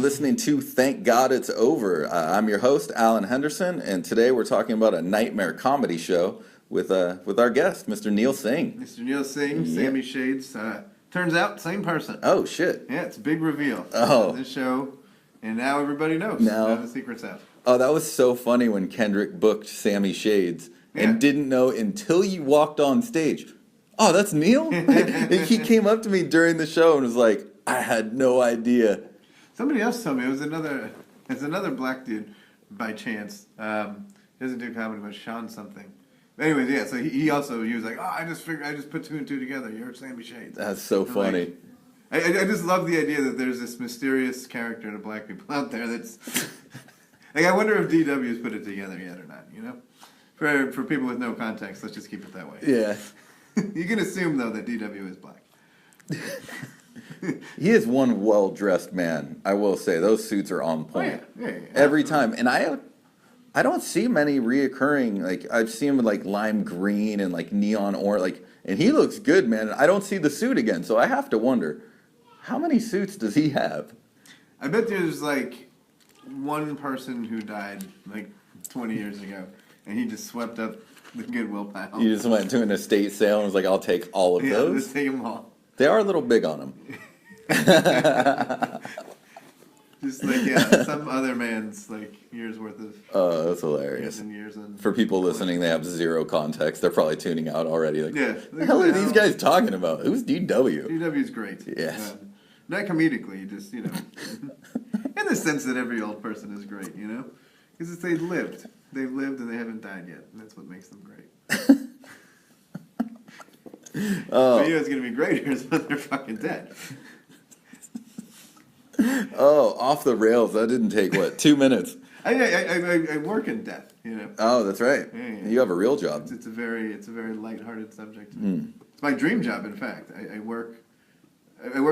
listening to Thank God It's Over. I'm your host, Alan Henderson, and today we're talking about a nightmare comedy show with our guest, Mr. Neil Singh. Mr. Neil Singh, Sammy Shades. Turns out, same person. Oh, shit. Yeah, it's a big reveal. Oh. This show, and now everybody knows. Now the secret's out. Oh, that was so funny when Kendrick booked Sammy Shades and didn't know until you walked on stage. Oh, that's Neil? He came up to me during the show and was like, I had no idea. Somebody else told me it's another black dude by chance. He doesn't do comedy, but Sean something. But anyways, yeah. So he was like, I just put two and two together. You're Sammy Shades. That's so funny. Like, I just love the idea that there's this mysterious character to black people out there that's like, I wonder if DW's put it together yet or not. You know, for people with no context, let's just keep it that way. Yeah. You can assume though that DW is black. He is one well-dressed man, I will say. Those suits are on point. Oh, yeah, every time. And I don't see many reoccurring, like, I've seen him with, like, lime green and, like, neon orange, like, and he looks good, man. I don't see the suit again, so I have to wonder, how many suits does he have? I bet there's, like, one person who died, like, 20 years ago, and he just swept up the Goodwill pile. You just went to an estate sale and was like, I'll take all of those? Yeah, just take them all. They are a little big on him. Just like, some other man's, like, years worth of... Oh, that's hilarious. Years and For people listening, they have zero context. They're probably tuning out already. Like, yeah. What the hell are these guys talking about? Who's DW? DW's great. Yes. Not comedically, just, you know, in the sense that every old person is great, you know? Because they lived. They've lived and they haven't died yet. And that's what makes them great. But you know it's going to be greater is when they're fucking dead. Oh, off the rails. That didn't take, 2 minutes? I work in death, you know. Oh, that's right. Yeah. You have a real job. It's a very lighthearted subject. It's my dream job, in fact. I work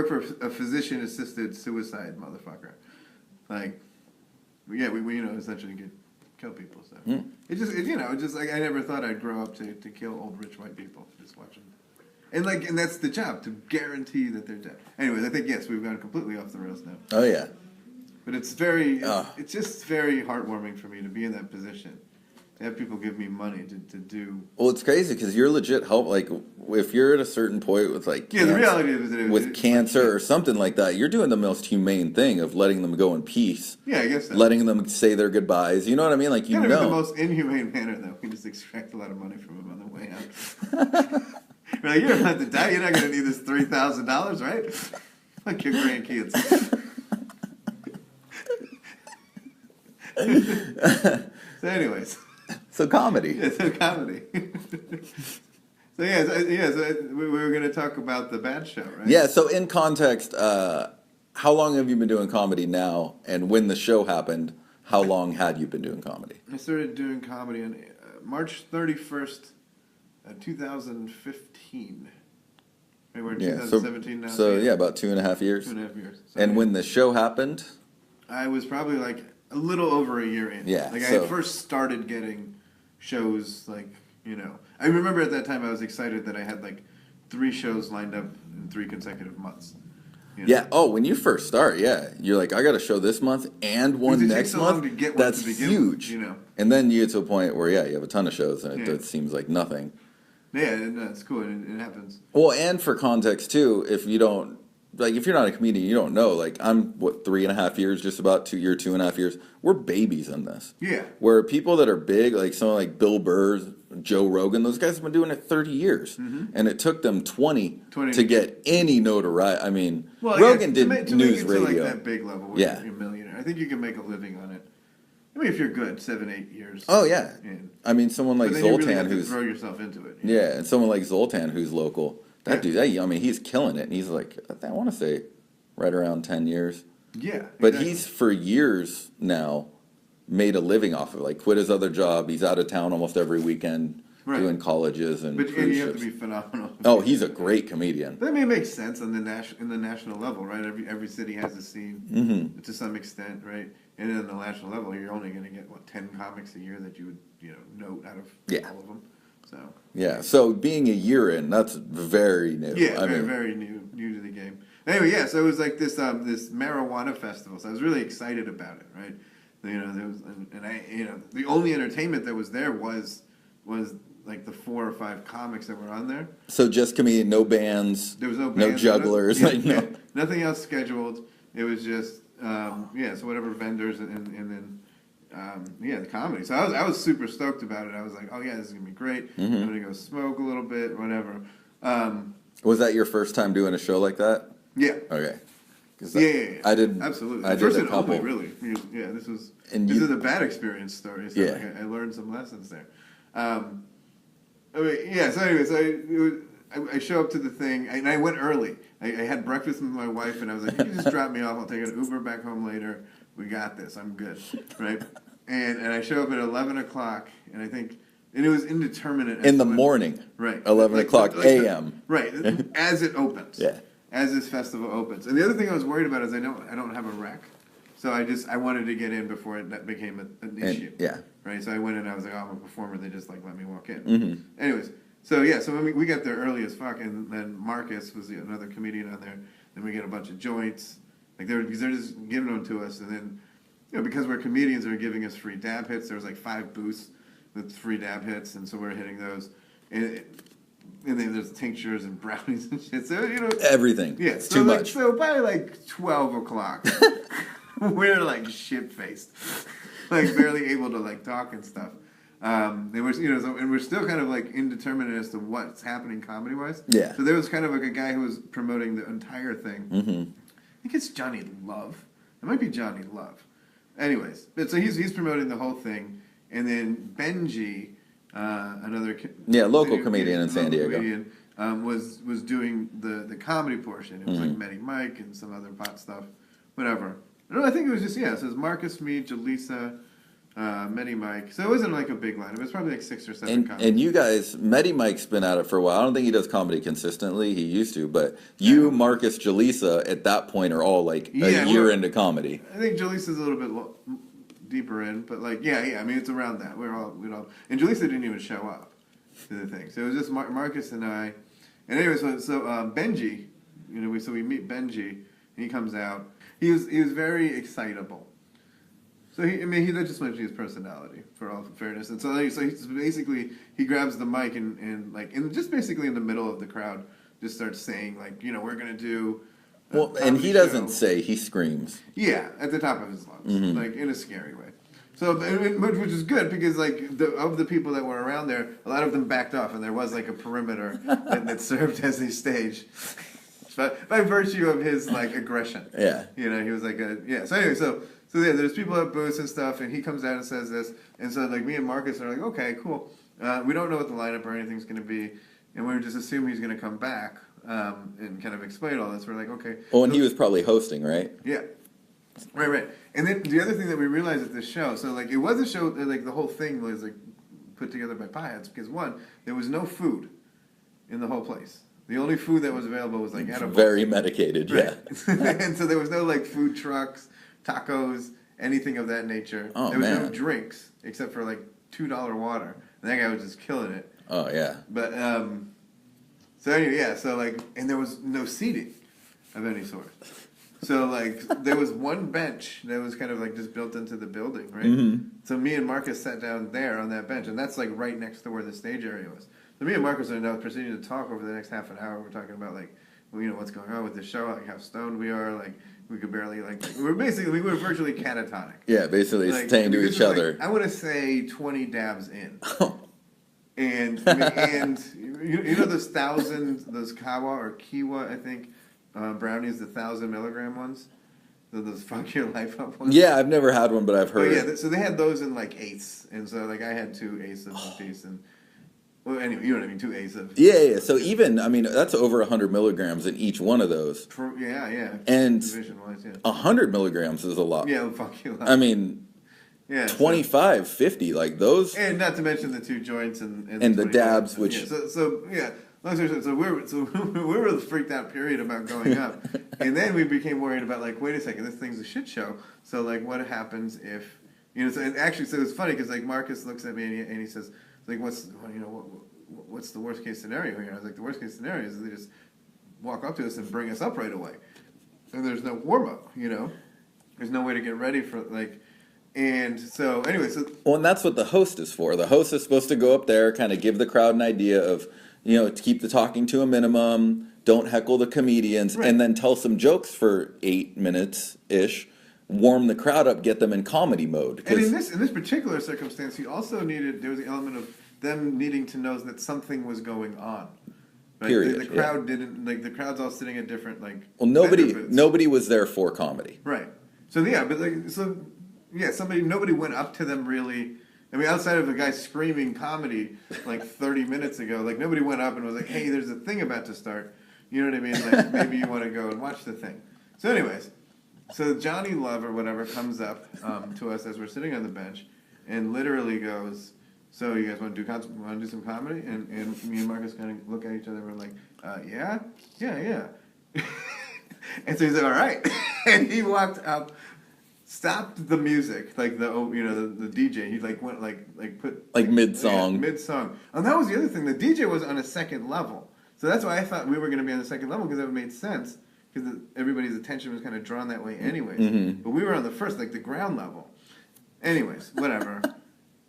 for a physician-assisted suicide motherfucker. Like, we essentially kill people. So it's just like I never thought I'd grow up to kill old rich white people. Just watching. And that's the job, to guarantee that they're dead. Anyways, I think, yes, we've gone completely off the rails now. Oh, yeah. But it's just very heartwarming for me to be in that position. To have people give me money to do... Well, it's crazy, because you're legit help, like, if you're at a certain point with, like... Yeah, the reality is that with cancer or something like that, you're doing the most humane thing of letting them go in peace. Yeah, I guess so. Letting them say their goodbyes. You know what I mean? Like, you know. In the most inhumane manner, though. We just extract a lot of money from them on the way out. We're like, you don't have to die. You're not going to need this $3,000, right? Like your grandkids. So anyways. So comedy. Yeah, so comedy. So we were going to talk about the bad show, right? Yeah, so in context, how long have you been doing comedy now? And when the show happened, how long had you been doing comedy? I started doing comedy on March 31st, 2015. Maybe we're in 2017 now. So, about 2.5 years. 2.5 years. So, and when the show happened? I was probably like a little over a year in. Yeah. Like I had first started getting shows, like, you know. I remember at that time I was excited that I had like 3 shows lined up in 3 consecutive months. You know? Yeah. Oh, when you first start, you're like, I got a show this month and one next month. To get That's to begin huge. With, you know. And then you get to a point where you have a ton of shows and it seems like nothing. Yeah, it's cool. It happens. Well, and for context too, if you're not a comedian, you don't know. Like, I'm 3.5 years, just about 2.5 years. We're babies in this. Yeah. Where people that are big, like someone like Bill Burr, Joe Rogan, those guys have been doing it 30 years, and it took them 20 to get any notoriety. I mean, Rogan did news radio. To like that big level, where you're a millionaire. I think you can make a living on it. I mean, if you're good, 7-8 years. Oh yeah. I mean, someone like Zoltan, you really have to throw yourself into it. Yeah, and someone like Zoltan, who's local. That dude, I mean, he's killing it, and he's like, I want to say, right around 10 years. Yeah. But he's, for years now, made a living off of it. Like, quit his other job. He's out of town almost every weekend, doing colleges and But cruise you have ships. to be phenomenal. Oh, he's a great comedian. I mean, it makes sense on in the national level, right? Every city has a scene to some extent, right? And on the national level, you're only going to get 10 comics a year that you would note out of all of them. So so being a year in, that's very new. Yeah, very new to the game. Anyway, yeah. So it was like this marijuana festival. So I was really excited about it, right? There was, and I, the only entertainment that was there was like the 4 or 5 comics that were on there. So just comedian, no bands, There was no no bands, jugglers, like no. nothing else scheduled. It was just so whatever vendors and then the comedy. So I was super stoked about it. I was like, oh yeah, this is gonna be great. Mm-hmm. I'm gonna go smoke a little bit, whatever. Was that your first time doing a show like that? Yeah. Okay. Yeah. I did. Absolutely. I did first a and couple. only, really. Yeah, this is a bad experience story. So Yeah. like, I learned some lessons there. So anyway, I show up to the thing, and I went early. I had breakfast with my wife, and I was like, you can just drop me off. I'll take an Uber back home later. We got this. I'm good, right? And I show up at 11 o'clock, and I think, and it was indeterminate. In the morning. Right. 11 o'clock a.m. Right, as it opens. Yeah. As this festival opens. And the other thing I was worried about is I don't have a rec. So I wanted to get in before that became an issue. Yeah. Right, so I went in and I was like, oh, I'm a performer. They just like let me walk in. Mm-hmm. Anyways, so when we got there early as fuck, and then Marcus was another comedian on there. Then we get a bunch of joints. Like they're just giving them to us, and then because we're comedians, they're giving us free dab hits. There was like 5 booths with free dab hits, and so we're hitting those. And then there's tinctures and brownies and shit. So everything. Yeah, it's too much. So by like 12 o'clock, we're like shit faced, like barely able to like talk and stuff. And we're still kind of like indeterminate as to what's happening comedy wise. Yeah. So there was kind of like a guy who was promoting the entire thing. Mm-hmm. I think it's Johnny Love. It might be Johnny Love. Anyways, but so he's promoting the whole thing, and then Benji. Another local comedian in San Diego comedian, was doing the comedy portion. It was like Medi Mike and some other pot stuff, whatever. No, I think it was just So it was Marcus, me, Jaleesa, Medi Mike. So it wasn't like a big lineup. It was probably like 6 or 7 comics. And you guys, Medi Mike's been at it for a while. I don't think he does comedy consistently. He used to, but you, Marcus, Jaleesa, at that point are all like a year into comedy. I think Jaleesa's a little bit deeper in, but like I mean it's around that. We'd all and Jaleesa didn't even show up to the thing, so it was just Marcus and I. And anyway, so Benji, we meet Benji, and he comes out. He was very excitable. So that just mentioned his personality, for all fairness. And so he's basically he grabs the mic and just basically in the middle of the crowd just starts saying like we're gonna do. Well, and he doesn't say, he screams. Yeah, at the top of his lungs, like in a scary way. So, which is good because like of the people that were around there, a lot of them backed off, and there was like a perimeter that served as a stage, by virtue of his like aggression. Yeah, he was like So anyway, so there's people at booths and stuff, and he comes out and says this, and so like me and Marcus are like, okay, cool. We don't know what the lineup or anything's going to be, and we just assume he's going to come back. And kind of explain all this. We're like, okay. Oh, and he was probably hosting, right? Yeah. Right. And then the other thing that we realized at this show, so like it was a show that like the whole thing was like put together by Pieheads because one, there was no food in the whole place. The only food that was available was like edibles. Very medicated, right. Yeah. And so there was no like food trucks, tacos, anything of that nature. Oh, there was man. no drinks except for like $2 water. And that guy was just killing it. Oh yeah. But so anyway, so like, and there was no seating of any sort. So like, there was one bench that was kind of like just built into the building, right? Mm-hmm. So me and Marcus sat down there on that bench, and that's like right next to where the stage area was. So me and Marcus are now proceeding to talk over the next half an hour. We're talking about like, what's going on with the show, like how stoned we are, like we could barely we were virtually catatonic. Yeah, basically like, saying to each other. Like, I want to say 20 dabs in. And those Kawa or Kiwa, I think, brownies, the 1,000 milligram ones, those fuck your life up ones. Yeah, I've never had one, but I've heard. Yeah, so they had those in like eighths, and so like I had 2 eighths of a piece, and well, anyway, you know what I mean, 2 eighths of. Yeah. So even that's over 100 milligrams in each one of those. Yeah. And division-wise, yeah. 100 milligrams is a lot. Yeah, fuck you. I mean. Yeah, 25, 50, like those, and not to mention the 2 joints and the dabs, which so we were the freaked out period about going up, and then we became worried about like, wait a second, this thing's a shit show. So like, what happens if So and actually, so it's funny because like Marcus looks at me and he says like, what's the worst case scenario here? I was like, the worst case scenario is they just walk up to us and bring us up right away. and there's no warm up. There's no way to get ready for like. And so, anyway, well, and that's what the host is for. The host is supposed to go up there, kind of give the crowd an idea of, to keep the talking to a minimum, don't heckle the comedians, right. and then tell some jokes for 8 minutes ish, warm the crowd up, get them in comedy mode. And in this particular circumstance, there was the element of them needing to know that something was going on. Right? Period. The crowd didn't the crowd's all sitting at different Well, nobody was there for comedy. Right. So yeah, but nobody went up to them really. I mean, outside of a guy screaming comedy 30 minutes ago, nobody went up and was like, "Hey, there's a thing about to start." You know what I mean? Maybe you want to go and watch the thing. So, anyways, Johnny Love or whatever comes up to us as we're sitting on the bench, and literally goes, "So you guys want to do some comedy?" And me and Marcus kind of look at each other and we're like, "Yeah." And so he said, "All right," and he walked up. Stopped the music, the DJ. He went put mid song. Mid song. And that was the other thing. The DJ was on a second level, so that's why I thought we were going to be on the second level because that would make sense because everybody's attention was kind of drawn that way, anyways. Mm-hmm. But we were on the first, the ground level. Anyways, whatever.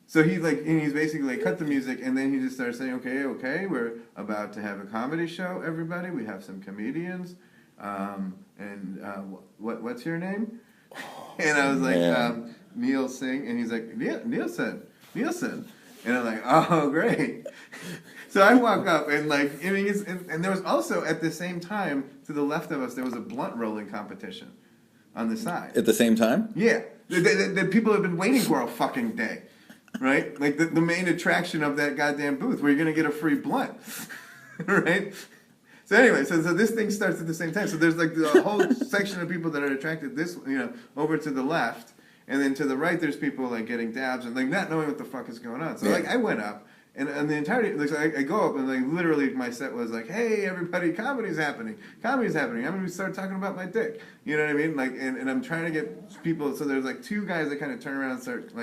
So he and he's basically cut the music, and then he just started saying, "Okay, we're about to have a comedy show. Everybody, we have some comedians, what's your name?" And I was like, Neil Singh, and he's like, Nielsen. And I'm like, oh, great. So I walk up, and and there was also, at the same time, to the left of us, there was a blunt rolling competition on the side. At the same time? Yeah. The people have been waiting for a fucking day, right? The main attraction of that goddamn booth, where you're going to get a free blunt, right? So anyway, so this thing starts at the same time. So there's the whole section of people that are attracted over to the left, and then to the right there's people getting dabs and not knowing what the fuck is going on. So I went up, and the entirety I go up and literally my set was "Hey everybody, comedy's happening. I'm gonna start talking about my dick." You know what I mean? And I'm trying to get people. So there's two guys that kind of turn around and start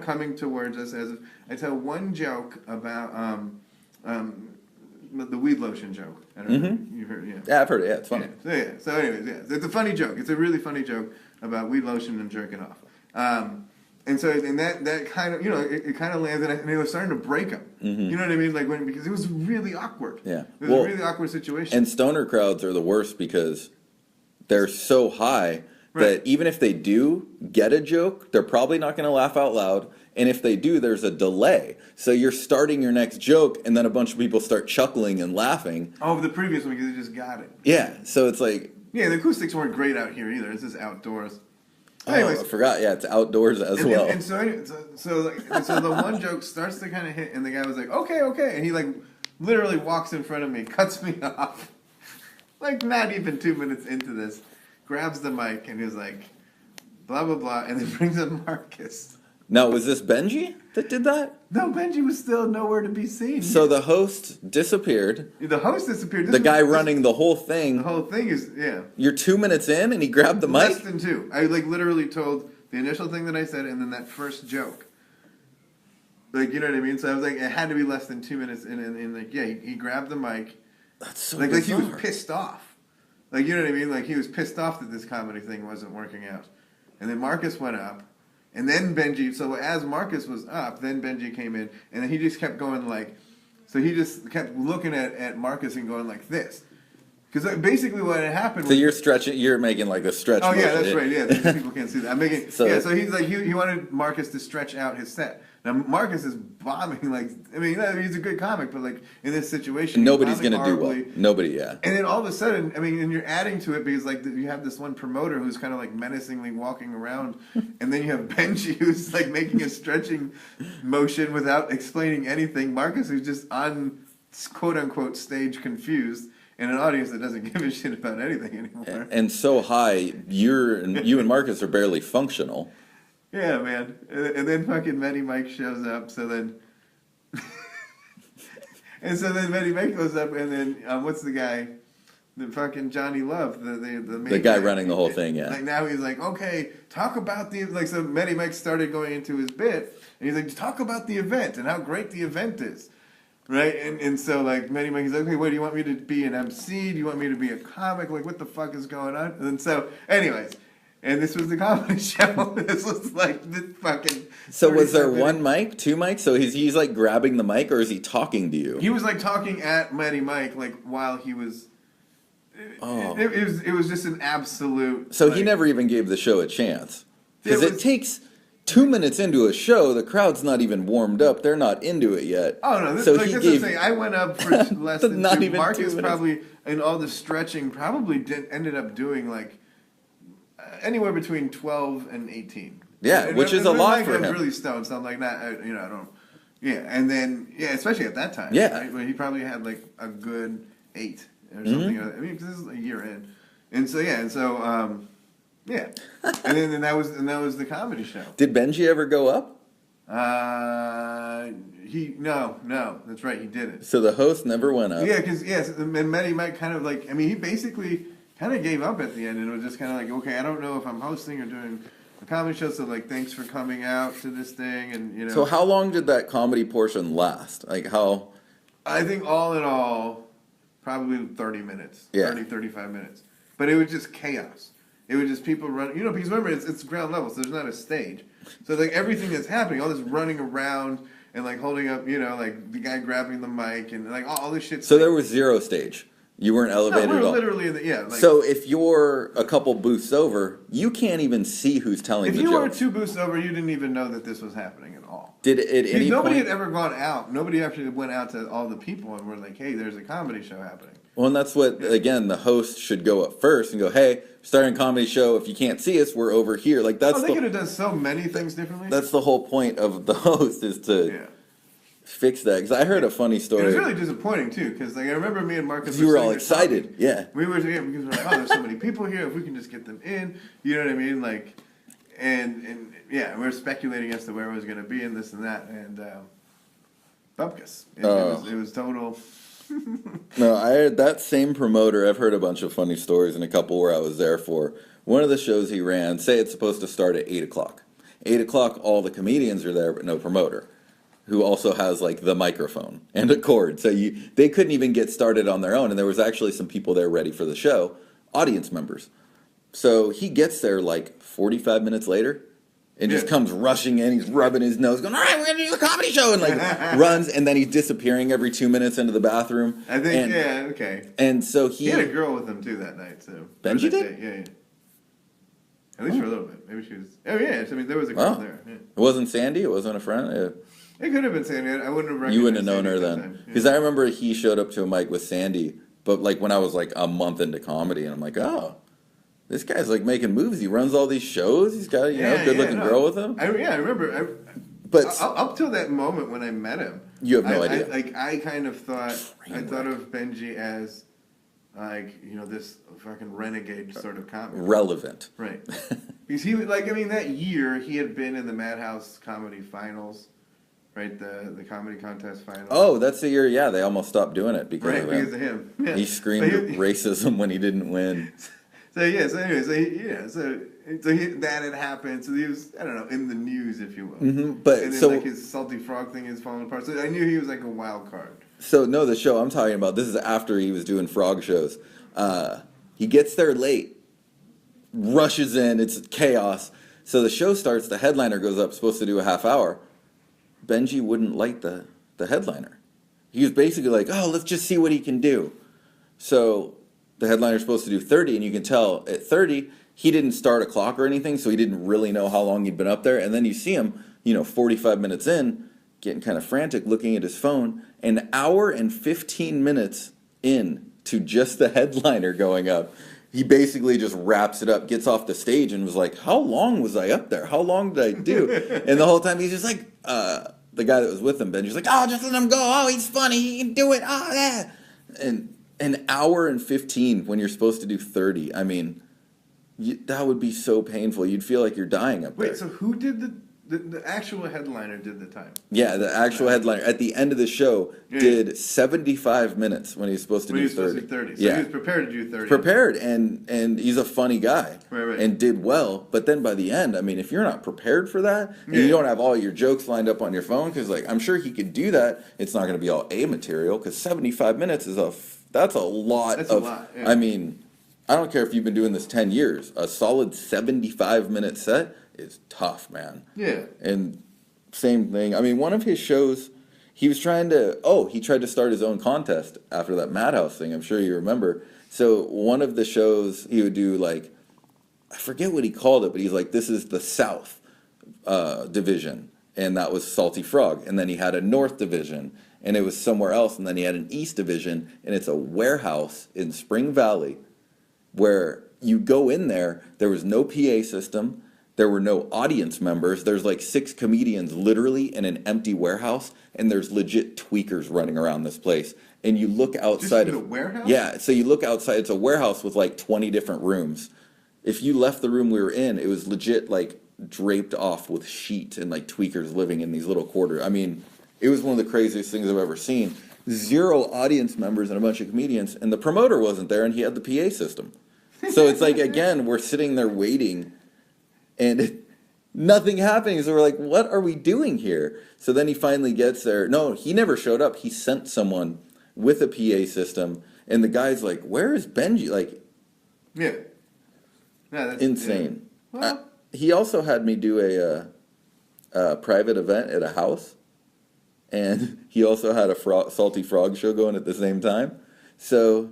coming towards us as if I tell one joke about the weed lotion joke. I don't know. You've heard, yeah. Yeah, I've heard it. Yeah, it's funny. Yeah. So anyways, yeah. It's a funny joke. It's a really funny joke about weed lotion and jerking off. And that kind of, it kind of landed, and it was starting to break him. Mm-hmm. You know what I mean? Because it was really awkward. Yeah. It was a really awkward situation. And stoner crowds are the worst because they're so high that even if they do get a joke, they're probably not going to laugh out loud. And if they do, there's a delay. So you're starting your next joke, and then a bunch of people start chuckling and laughing. Oh, the previous one, because they just got it. Yeah, so it's Yeah, the acoustics weren't great out here either. It's just outdoors. Anyways, I forgot. Yeah, it's outdoors as well. And so the one joke starts to kind of hit, and the guy was like, okay. And he, literally walks in front of me, cuts me off. Not even 2 minutes into this. Grabs the mic, and he's like, blah, blah, blah, and then brings up Marcus. Now, was this Benji that did that? No, Benji was still nowhere to be seen. So the host disappeared. The host disappeared. The guy running the whole thing. The whole thing is, yeah. You're 2 minutes in and he grabbed the mic? Less than two. I literally told the initial thing that I said and then that first joke. You know what I mean? So I was it had to be less than 2 minutes in, and he grabbed the mic. That's so bizarre. He was pissed off. You know what I mean? He was pissed off that this comedy thing wasn't working out. And then Marcus went up. And then Benji, so as Marcus was up, then Benji came in, and then he just kept going so he just kept looking at Marcus and going like this. Because basically what had happened was... So you're making a stretch motion. Yeah, that's right, yeah. People can't see that. I'm making... So he's he wanted Marcus to stretch out his set. Now, Marcus is bombing, he's a good comic, but, in this situation... Nobody's going to do well. Nobody, yeah. And then all of a sudden, and you're adding to it because, you have this one promoter who's kind of, menacingly walking around, and then you have Benji who's, making a stretching motion without explaining anything. Marcus who's just on, quote-unquote, stage confused, and an audience that doesn't give a shit about anything anymore. And so high, you and Marcus are barely functional. Yeah, man. And then fucking Matty Mike shows up, so then... and so then Matty Mike goes up, and then, what's the guy? The fucking Johnny Love, the main the guy running the whole thing, yeah. Now he's okay, talk about the... so Matty Mike started going into his bit, and he's talk about the event, and how great the event is. Right? And so, like, Matty Mike, he's like, okay, what, do you want me to be an MC? Do you want me to be a comic? Like, what the fuck is going on? And so, anyways, and this was the comedy show. This was, like, the fucking... So was there 35 one mic, two mics? So he's like grabbing the mic, or is he talking to you? He was, like, talking at Matty Mike, like, while he was... Oh. It was just an absolute... So like, he never even gave the show a chance. Because It it was- takes 2 minutes into a show, the crowd's not even warmed up. They're not into it yet. Oh, no, so like, he this gave... is saying, I went up for less than Not two. even 2 Marcus minutes. probably, in all the stretching, probably ended up doing, like, anywhere between 12 and 18. Yeah, which is a lot for I'm him. really stoned, so I'm like, I don't... Yeah, and then, especially at that time. Yeah. Right, when he probably had, like, a good 8 or something. Mm-hmm. I mean, because this is a year in. And so, yeah, and then that was the comedy show. Did Benji ever go up? No, that's right, he didn't. So the host never went up. Yeah, because and Matty Mike kind of like, I mean, he basically kind of gave up at the end, and it was just kind of like, okay, I don't know if I'm hosting or doing a comedy show, so like, thanks for coming out to this thing, and you know. So how long did that comedy portion last? Like how? I think all in all, probably 30 minutes, Yeah. 30, 35 minutes, but it was just chaos. It was just people running, because remember, it's ground level, so there's not a stage. So, like, everything that's happening, all this running around and, like, holding up, like, the guy grabbing the mic and, like, all this shit. So there was zero stage. You weren't elevated No, we at were all. literally in the, like, So if you're a couple booths over, you can't even see who's telling if the you were joke. 2 booths over, you didn't even know that this was happening at all. Did at any Nobody point? had ever gone out. Nobody actually went out to all the people and were like, hey, there's a comedy show happening. Well, and that's what, again, the host should go up first and go, hey, starting a comedy show. If you can't see us, we're over here. Like that's They could have done so many things differently. That's the whole point of the host is to fix that. Because I heard a funny story. It was really disappointing too, because like I remember me and Marcus. You were sitting all there excited, talking. yeah. We were because we're like, oh, there's so many people here. If we can just get them in, you know what I mean? Like, and we're speculating as to where it was going to be and this and that, and bupkis. It was total. No, I heard that same promoter. I've heard a bunch of funny stories and a couple where I was there for. One of the shows he ran, say it's supposed to start at 8 o'clock. 8 o'clock, all the comedians are there, but no promoter, who also has like the microphone and a cord. So they couldn't even get started on their own. And there was actually some people there ready for the show, audience members. So he gets there like 45 minutes later and just comes rushing in. He's rubbing his nose, going, all right, we're going to do the comedy show. And like runs, and then he's disappearing every 2 minutes into the bathroom. I think, okay. And so he had a girl with him too that night, so. Benji did? Yeah. At least for a little bit. Maybe she was. Oh, yeah. I mean, there was a girl there. Yeah. It wasn't Sandy? It wasn't a friend? Yeah. It could have been Sandy. I wouldn't have recognized. You wouldn't have known Sandy her at that then. time. Because I remember he showed up to a mic with Sandy, but like when I was like a month into comedy, and I'm like, oh, this guy's like making moves. He runs all these shows. He's got a good looking girl with him. I remember. But up till that moment when I met him, you have no idea. I kind of thought of Benji as like this fucking renegade sort of comic. Relevant, right? Because he that year he had been in the Madhouse Comedy Finals, right? The comedy contest finals. Oh, that's the year. Yeah, they almost stopped doing it because of him. Yeah. He screamed racism when he didn't win. So that had happened. So he was, I don't know, in the news, if you will. Mm-hmm, but and then his salty frog thing is falling apart. So I knew he was like a wild card. So no, the show I'm talking about, this is after he was doing frog shows. He gets there late, rushes in, it's chaos. So the show starts, the headliner goes up, supposed to do a half hour. Benji wouldn't light the headliner. He was basically like, oh, let's just see what he can do. So the headliner's supposed to do 30, and you can tell at 30, he didn't start a clock or anything, so he didn't really know how long he'd been up there. And then you see him, 45 minutes in, getting kind of frantic, looking at his phone. An hour and 15 minutes in to just the headliner going up, he basically just wraps it up, gets off the stage, and was like, how long was I up there? How long did I do? And the whole time he's just like, the guy that was with him, Benji's like, oh, just let him go. Oh, he's funny. He can do it. Oh, yeah. And an hour and 15 when you're supposed to do 30. I mean, that would be so painful. You'd feel like you're dying up there. Wait, so who did the The actual headliner did the time. Yeah, the actual headliner at the end of the show Yeah. did 75 minutes when he was supposed to When do he was 30. supposed to do 30. So Yeah. he was prepared to do 30. Prepared, and he's a funny guy. Right. And did well, but then by the end, I mean, if you're not prepared for that, and Yeah. you don't have all your jokes lined up on your phone, because like I'm sure he could do that, it's not going to be all A material, because 75 minutes is that's a lot. That's a lot, yeah. I mean, I don't care if you've been doing this 10 years, a solid 75-minute set is tough, man. Yeah. And same thing. I mean, one of his shows, he tried to start his own contest after that Madhouse thing. I'm sure you remember. So one of the shows he would do, like, I forget what he called it, but he's like, this is the South division, and that was Salty Frog. And then he had a North division, and it was somewhere else, and then he had an East division, and it's a warehouse in Spring Valley where you go in there, there was no PA system, there were no audience members, there's like 6 comedians literally in an empty warehouse, and there's legit tweakers running around this place. And you look outside Just in the warehouse? Yeah, so you look outside, it's a warehouse with like 20 different rooms. If you left the room we were in, it was legit like draped off with sheet and like tweakers living in these little quarters. I mean, it was one of the craziest things I've ever seen. 0 audience members and a bunch of comedians, and the promoter wasn't there, and he had the PA system. So it's like, again, we're sitting there waiting, and nothing happening. So we're like, what are we doing here? So then he finally gets there. No, he never showed up. He sent someone with a PA system, and the guy's like, where is Benji? Like, Yeah. Yeah, that's insane. Yeah. Well, He also had me do a private event at a house, and he also had a Salty Frog show going at the same time. So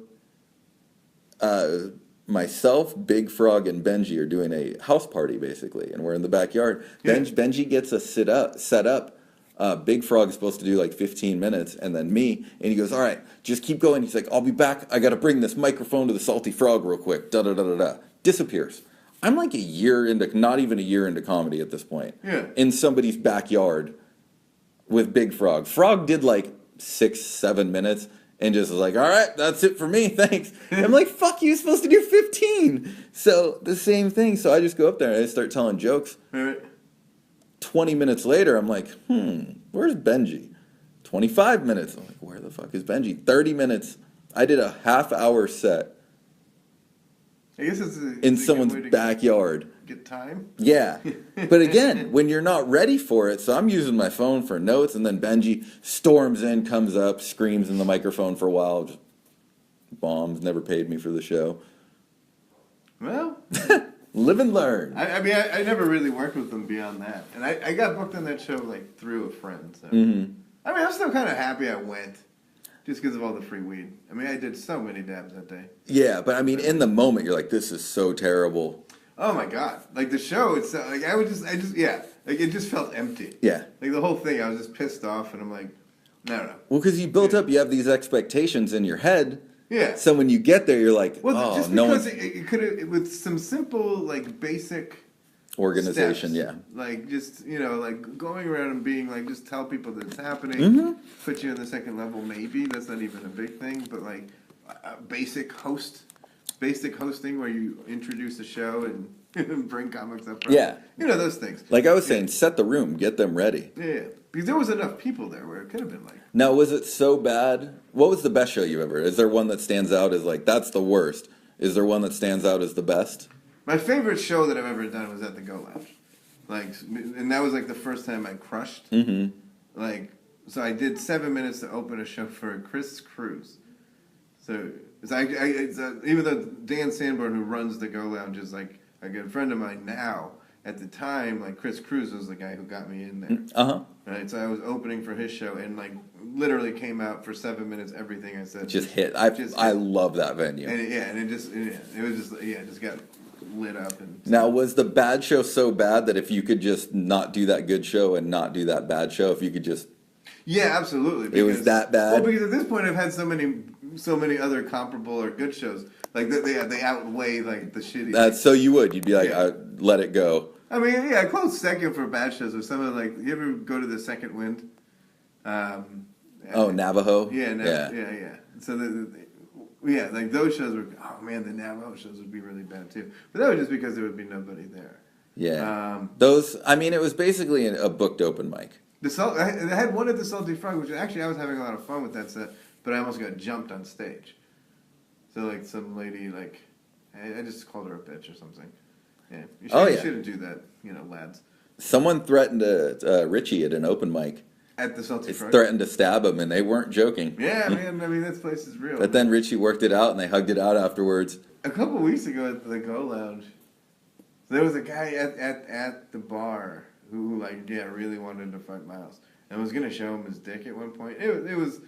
myself, Big Frog, and Benji are doing a house party, basically, and we're in the backyard. Yeah. Benji gets us set up. Big Frog is supposed to do like 15 minutes, and then me, and he goes, all right, just keep going. He's like, I'll be back. I got to bring this microphone to the Salty Frog real quick. Da-da-da-da-da. Disappears. I'm like not even a year into comedy at this point. Yeah. In somebody's backyard with Big Frog. Frog did like 6-7 minutes, and just was like, all right, that's it for me, thanks. And I'm like, fuck, you were supposed to do 15. So the same thing. So I just go up there and I start telling jokes. Right. 20 minutes later, I'm like, where's Benji? 25 minutes. I'm like, where the fuck is Benji? 30 minutes. I did a half-hour set I guess it's in someone's backyard. Get time? Yeah. But again, when you're not ready for it, so I'm using my phone for notes, and then Benji storms in, comes up, screams in the microphone for a while, just bombs, never paid me for the show. Well, live and learn. I mean, I never really worked with them beyond that. And I got booked on that show, like, through a friend. So. Mm-hmm. I mean, I'm still kind of happy I went. Just because of all the free weed. I mean, I did so many dabs that day. Yeah, but I mean, in the moment, you're like, this is so terrible. Oh my god! Like the show, it's like yeah, like it just felt empty. Yeah. Like the whole thing, I was just pissed off, and I'm like, no. Well, because you built up, you have these expectations in your head. Yeah. So when you get there, you're like, Well, oh, just no because one's... it could have, with some simple, like, basic Organization, steps, yeah. like just like going around and being like, just tell people that it's happening. Mm-hmm. Put you on the second level, maybe that's not even a big thing, but like basic hosting where you introduce a show and bring comics up front. Yeah. Those things. Like I was saying, set the room, get them ready. Yeah, because there was enough people there where it could have been like. Now, was it so bad? What was the best show you ever? Is there one that stands out as like, that's the worst? Is there one that stands out as the best? My favorite show that I've ever done was at the Go Lounge. Like, and that was like the first time I crushed. Mm-hmm. Like, so I did 7 minutes to open a show for Chris Cruz. So even though Dan Sanborn, who runs the Go Lounge, is like a good friend of mine now, at the time, like Chris Cruz was the guy who got me in there. Uh-huh. Right, so I was opening for his show and like literally came out for 7 minutes. Everything I said Just hit. I love that venue. And it just got lit up. And Now, was the bad show so bad that if you could just not do that good show and not do that bad show, if you could just... Yeah, absolutely. It was that bad? Well, because at this point I've had so many other comparable or good shows. Like they outweigh like the shitty. So you'd be like, Yeah. let it go. I mean, yeah, close second for bad shows or something like. You ever go to the Second Wind? Navajo? Yeah. So like those shows were. Oh man, the Navajo shows would be really bad too. But that was just because there would be nobody there. Yeah. Those, I mean, it was basically a booked open mic. I had one at the Salty Frog, which actually I was having a lot of fun with that set, but I almost got jumped on stage. So like some lady, like, I just called her a bitch or something. Yeah, you shouldn't do that, lads. Someone threatened Richie at an open mic. At the Salty Frog? Threatened to stab him, and they weren't joking. Yeah, man, I mean, this place is real. But then Richie worked it out, and they hugged it out afterwards. A couple weeks ago at the Go Lounge, there was a guy at the bar who really wanted to fight Miles. And was going to show him his dick at one point. It was,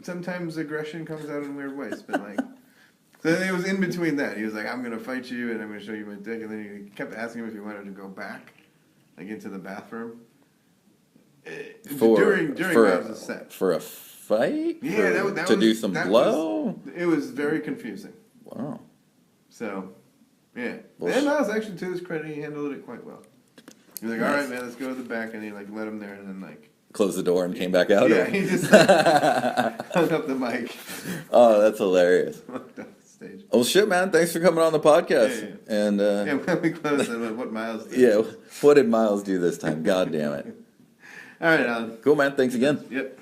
sometimes aggression comes out in weird ways, but so it was in between that. He was like, I'm going to fight you, and I'm going to show you my dick. And then he kept asking him if he wanted to go back, into the bathroom. During Miles' set. For a fight? Yeah, to do some blow? It was very confusing. Wow. So, yeah. And Miles, actually, to his credit, he handled it quite well. He was like, all right, man, let's go to the back. And he, let him there and then, closed the door and came back out? Yeah, he just hung up the mic. Oh, that's hilarious. Walked off the stage. Well, shit, man. Thanks for coming on the podcast. Yeah. And, when we closed on what Miles did. Yeah, what did Miles do this time? God damn it. All right, Alan. Cool, man. Thanks again. Yep.